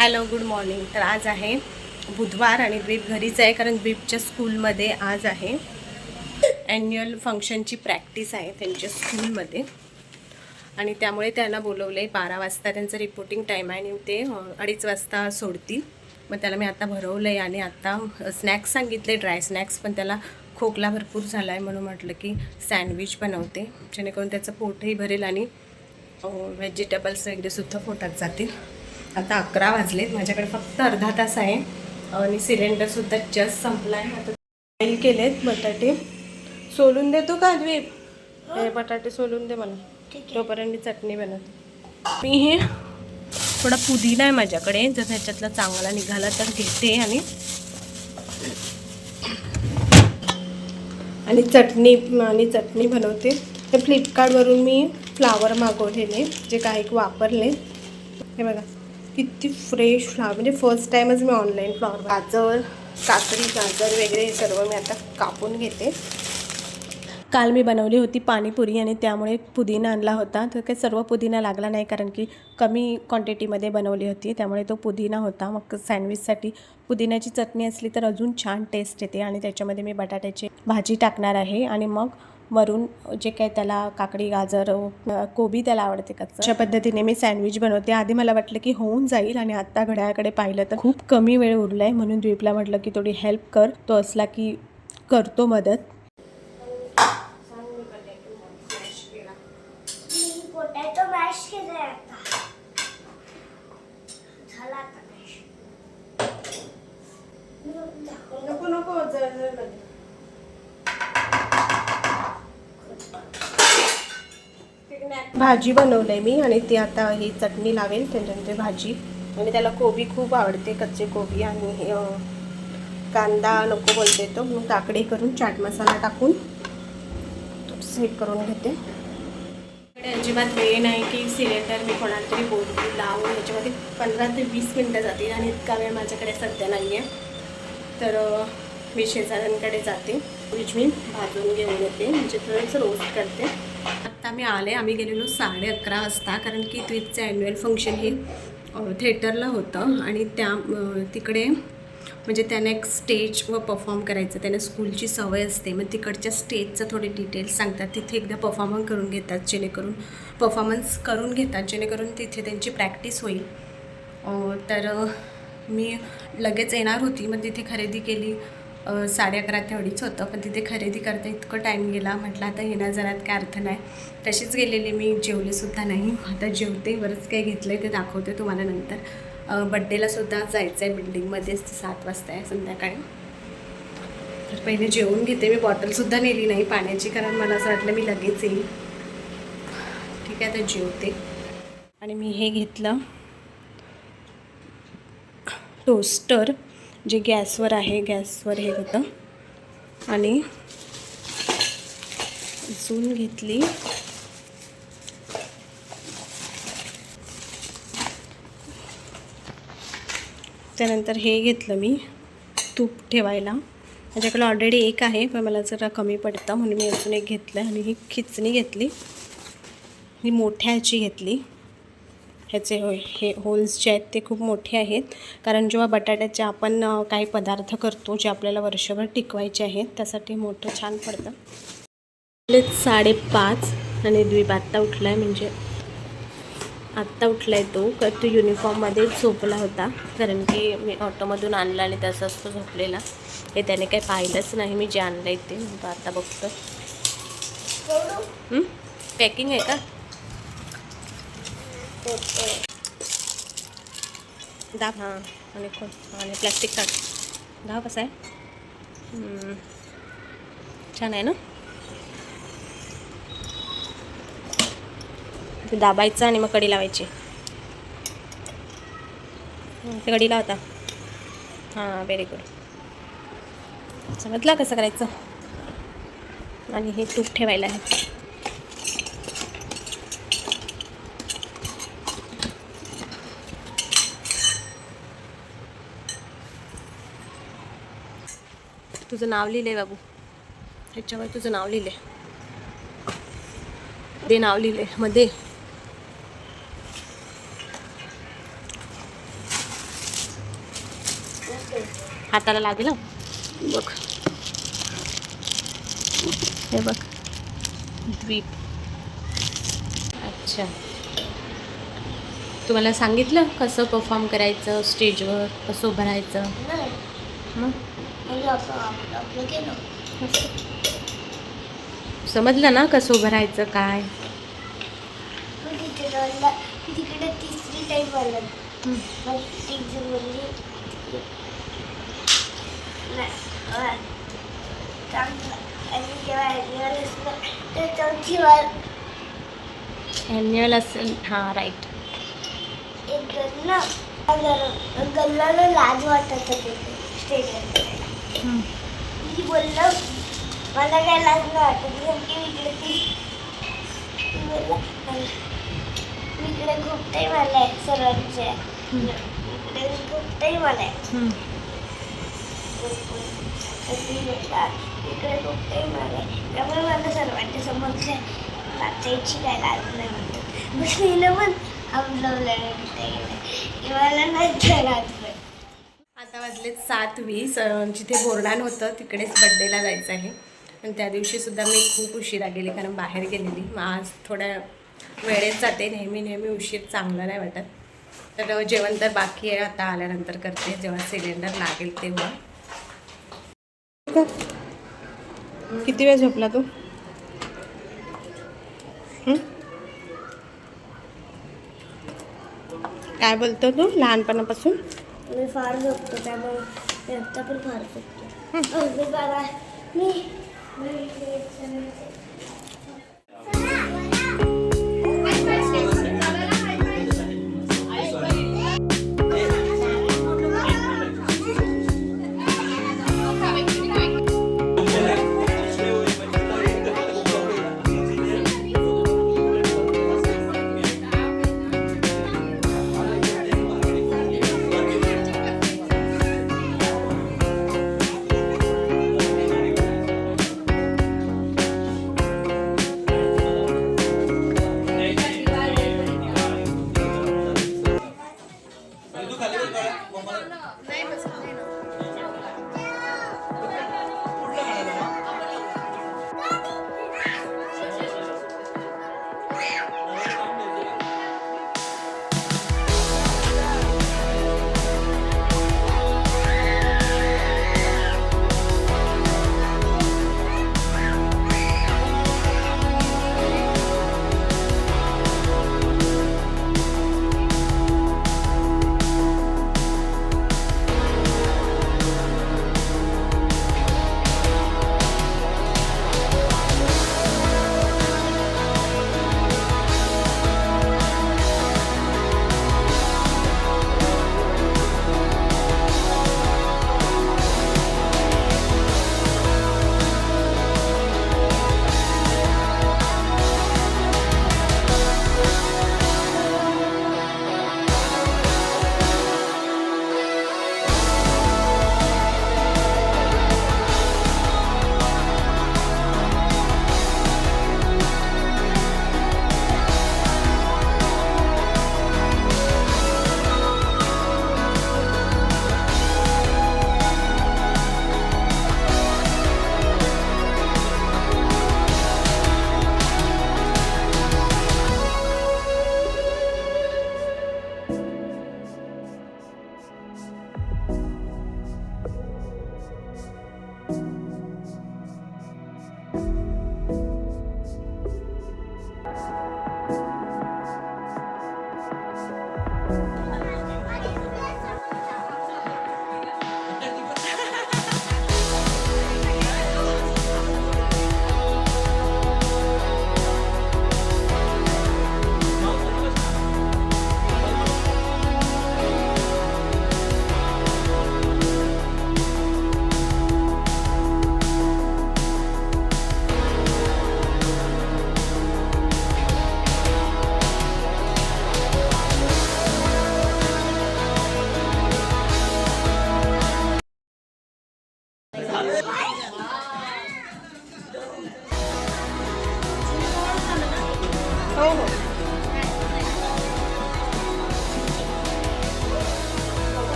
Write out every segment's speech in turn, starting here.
Hello, good morning. तर आज आहे बुधवार आणि द्वीप घरीच आहे, कारण द्वीपच्या स्कूलमध्ये आज आहे ॲन्युअल फंक्शनची प्रॅक्टिस आहे त्यांच्या स्कूलमध्ये. आणि त्यामुळे त्यांना बोलवले 12 वाजता त्यांचं रिपोर्टिंग टाईम आहे आणि ते 2:30 वाजता सोडतील. मग त्याला मी आता भरवलं आहे आणि आता स्नॅक्स सांगितले, ड्राय स्नॅक्स. पण त्याला खोकला भरपूर झाला आहे म्हणून म्हटलं की सँडविच बनवते, जेणेकरून त्याचं पोटही भरेल आणि व्हेजिटेबल्स वगैरेसुद्धा पोटात जातील. आता 11 वाजलेत, माझ्याकडे फक्त अर्धा तास आहे आणि सिलेंडरसुद्धा जस्ट संपला आहे. आता बॉईल केलेत बटाटे. सोलून देतो का द्वीप? हे बटाटे सोलून दे मला, तोपर्यंत मी चटणी बनवते. मी हे थोडा पुदिना आहे माझ्याकडे, जर ह्याच्यातला चांगला निघाला तर घेते आणि चटणी बनवते. तर फ्लिपकार्टवरून मी फ्लावर मागवलेले, जे काही वापरले. हे बघा किती फ्रेश फ्लावर, म्हणजे फर्स्ट टाईमच मी ऑनलाईन फ्लावर. गाजर वगैरे हे सर्व मी आता कापून घेते. काल मी बनवली होती पाणीपुरी आणि त्यामुळे पुदिना आणला होता. तर काही सर्व पुदिना लागला नाही, कारण की कमी क्वांटिटीमध्ये बनवली होती, त्यामुळे तो पुदिना होता. मग सँडविचसाठी पुदिन्याची चटणी असली तर अजून छान टेस्ट येते. आणि त्याच्यामध्ये मी बटाट्याची भाजी टाकणार आहे आणि मग वरून जे काही त्याला काकडी, गाजर, कोबी त्याला आवडते कच्चं, अशा पद्धतीने मी सँडविच बनवते. आधी मला वाटलं की होऊन जाईल आणि आत्ता घड्याळाकडे पाहिलं तर खूप कमी वेळ उरला आहे, म्हणून द्वीपला म्हटलं की थोडी हेल्प कर. तो असला की करतो मदत. पोटॅटो मॅश केलंय आता. झाला आता मॅश. नको भाजी बनवलंय मी आणि ती आता ही चटणी लावेल, त्याच्यानंतर भाजी. आणि त्याला कोबी खूप आवडते, कच्चे कोबी. आणि कांदा नको बोलते तो, मग काकडी करून चाट मसाला टाकून सेट करून घेते. अजिबात वेळ नाही की सिलेंडर मी कोणाला तरी बोलते लावून, याच्यामध्ये 15 ते 20 मिनटं जातील आणि इतका वेळ माझ्याकडे सध्या नाही आहे. तर मी शेजाऱ्यांकडे जाते, मी भाजून घेऊन येते, म्हणजे थोडंसं रोस्ट करते. आत्ता मी आले, आम्ही गेलेलो 11:30 वाजता, कारण की ट्विपचं ॲन्युअल फंक्शन हे थिएटरला होतं आणि तिकडे म्हणजे त्याने एक स्टेज व परफॉर्म करायचं, त्याने स्कूलची सवय असते. मग तिकडच्या स्टेजचं थोडे डिटेल्स सांगतात, तिथे एकदा परफॉर्मन्स करून घेतात जेणेकरून तिथे त्यांची प्रॅक्टिस होईल. तर मी लगेच येणार होती, मग तिथे खरेदी केली. 11:30 तेवढीच होतं, पण तिथे खरेदी करता इतकं टाईम गेला, म्हटलं आता येण्याजाण्यात काय अर्थ नाही. तशीच गेलेली मी, जेवलेसुद्धा नाही. आता जेवते, बरंच काही घेतलं आहे ते दाखवते तुम्हाला नंतर. बड्डेलासुद्धा जायचं आहे बिल्डिंगमध्येच, 7 वाजता आहे संध्याकाळी. तर पहिले जेवून घेते. मी बॉटलसुद्धा नेली नाही पाण्याची, कारण मला असं वाटलं मी लगेच येईल. ठीक आहे, आता जेवते. आणि मी हे घेतलं टोस्टर, जे गॅसवर आहे, गॅसवर हे होतं. आणि अजून घेतली त्यानंतर हे घेतलं मी तूप ठेवायला. माझ्याकडे ऑलरेडी एक आहे, पण मला जरा कमी पडतं म्हणून मी अजून एक घेतलं. आणि ही खिचणी घेतली, ही मोठ्या ह्याची घेतली. ह्याचे हे होल्स जे आहेत ते खूप मोठे आहेत, कारण जेव्हा बटाट्याचे आपण काही पदार्थ करतो जे आपल्याला वर्षभर टिकवायचे आहेत, त्यासाठी मोठं छान पडतं. 5:30 आणि द्वीप आत्ता उठला आहे, म्हणजे आत्ता उठला आहे तो युनिफॉर्ममध्ये झोपला होता, कारण की मी ऑटोमधून आणला आणि तसाच तो झोपलेला. हे त्याने काही पाहिलंच नाही मी जे आणलं आहे ते. तो आता बघतो. पॅकिंग आहे का? दाब. हां, आणि प्लॅस्टिक काढ. दाब कसा आहे? छान आहे ना? ते दाबायचं आणि मग कडी लावायची. ते कडी लावता. हां, व्हेरी गुड. समजला कसं करायचं. आणि हे तूप ठेवायला आहे. तुझं नाव लिहिलं आहे बाबू, ह्याच्यावर तुझं नाव लिहिलं आहे. ते नाव लिहिले मध्ये. हाताला लागेल हं. बघ हे बघ द्वीप. अच्छा, तुम्हाला सांगितलं कसं परफॉर्म करायचं, स्टेजवर कसं उभं राहायचं? नाही मग म्हणजे आपलं केलं. समजलं ना कसं उभं राहायचं काय? मग तिकडे तिसरी टाईम आलं. मग टीचर बोलली चांगलं. आणि जेव्हा ॲन्युअल असलं तर चौथी वार ॲन्युअल असेल, हां राईट. एक गल्लाला लाज वाटत होती स्टेजवर. ती बोललं मला काय लाज नाही वाटत, की इकडे ती बोलला मी इकडे खूप टाईम आलाय सर्वांच्या इकडे खूप टाईम आलाय. इकडे खूप टाईम आलाय त्यामुळे मला सर्वांच्या समोर वाचायची काय लाज नाही वाटत. मग तिनं पण आमलवलं की मला नाही लाजलं. आता वाजलेत 7:20. जिथे बोर्डान होतं तिकडेच बड्डेला जायचं आहे. आणि त्या दिवशीसुद्धा मी खूप उशिरा गेली कारण बाहेर गेलेली. मग आज थोड्या वेळेत जाते. नेहमी उशीर चांगला नाही वाटत. तर जेवण तर बाकी आहे, आता आल्यानंतर करते जेव्हा सिलेंडर लागेल तेव्हा. किती वेळ झोपला तू? काय बोलतो तू लहानपणापासून? मी फार झोपतो त्यामुळे मी आत्ता पण फार झोपतो. मी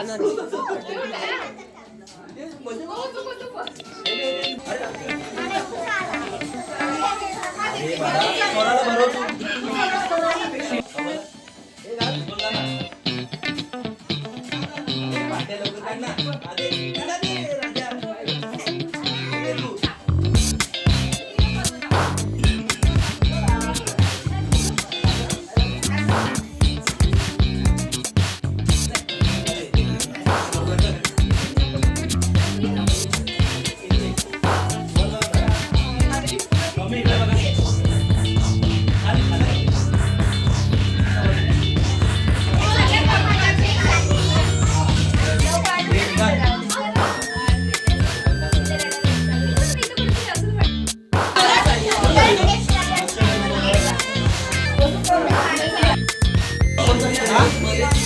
जाणार.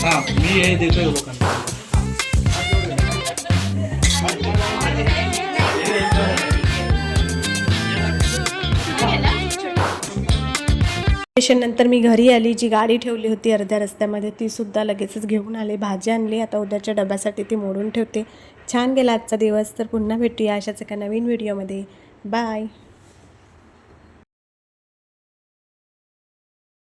हाँ मी हे देतोय लोकांना. नंतर मी घरी आली. जी गाडी ठेवली होती अर्ध्या रस्त्यामध्ये ती सुद्धा लगेचच घेऊन आले. भाजी आणली. आता उद्याच्या डब्यासाठी ती मोडून ठेवते. छान गेला आजचा दिवस. तर पुन्हा भेटूया अशाच एका नवीन व्हिडिओमध्ये. बाय.